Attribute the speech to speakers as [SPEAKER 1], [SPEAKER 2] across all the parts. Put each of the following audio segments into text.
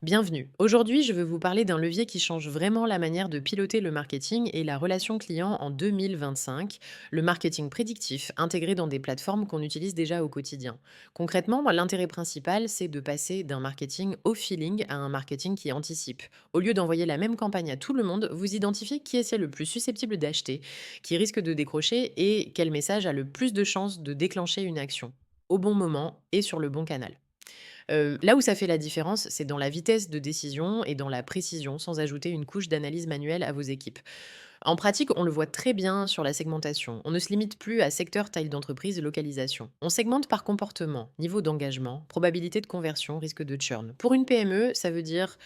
[SPEAKER 1] Bienvenue. Aujourd'hui, je veux vous parler d'un levier qui change vraiment la manière de piloter le marketing et la relation client en 2025, le marketing prédictif intégré dans des plateformes qu'on utilise déjà au quotidien. Concrètement, l'intérêt principal, c'est de passer d'un marketing au feeling à un marketing qui anticipe. Au lieu d'envoyer la même campagne à tout le monde, vous identifiez qui est le plus susceptible d'acheter, qui risque de décrocher et quel message a le plus de chances de déclencher une action au bon moment et sur le bon canal. Là où ça fait la différence, c'est dans la vitesse de décision et dans la précision, sans ajouter une couche d'analyse manuelle à vos équipes. En pratique, on le voit très bien sur la segmentation. On ne se limite plus à secteur, taille d'entreprise et localisation. On segmente par comportement, niveau d'engagement, probabilité de conversion, risque de churn. Pour une PME, ça veut dire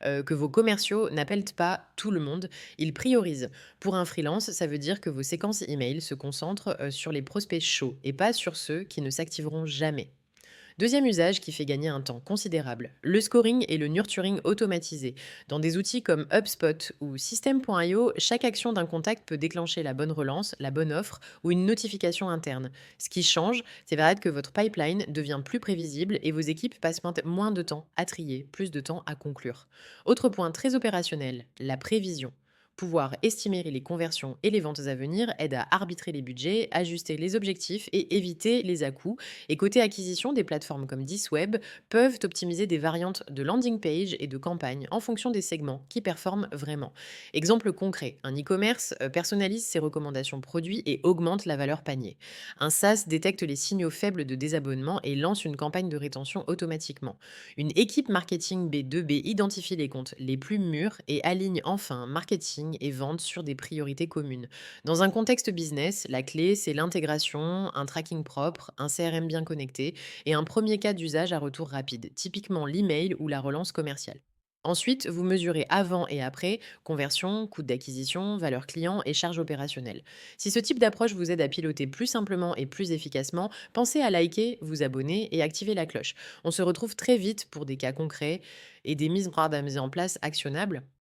[SPEAKER 1] que vos commerciaux n'appellent pas tout le monde, ils priorisent. Pour un freelance, ça veut dire que vos séquences email se concentrent sur les prospects chauds et pas sur ceux qui ne s'activeront jamais. Deuxième usage qui fait gagner un temps considérable, le scoring et le nurturing automatisé. Dans des outils comme HubSpot ou System.io, chaque action d'un contact peut déclencher la bonne relance, la bonne offre ou une notification interne. Ce qui change, c'est vrai que votre pipeline devient plus prévisible et vos équipes passent moins de temps à trier, plus de temps à conclure. Autre point très opérationnel, la prévision. Pouvoir estimer les conversions et les ventes à venir aide à arbitrer les budgets, ajuster les objectifs et éviter les à-coups. Et côté acquisition, des plateformes comme Disweb peuvent optimiser des variantes de landing page et de campagne en fonction des segments qui performent vraiment. Exemple concret, un e-commerce personnalise ses recommandations produits et augmente la valeur panier. Un SaaS détecte les signaux faibles de désabonnement et lance une campagne de rétention automatiquement. Une équipe marketing B2B identifie les comptes les plus mûrs et aligne enfin marketing et vente sur des priorités communes. Dans un contexte business, la clé, c'est l'intégration, un tracking propre, un CRM bien connecté et un premier cas d'usage à retour rapide, typiquement l'email ou la relance commerciale. Ensuite, vous mesurez avant et après, conversion, coût d'acquisition, valeur client et charge opérationnelle. Si ce type d'approche vous aide à piloter plus simplement et plus efficacement, pensez à liker, vous abonner et activer la cloche. On se retrouve très vite pour des cas concrets et des mises en place actionnables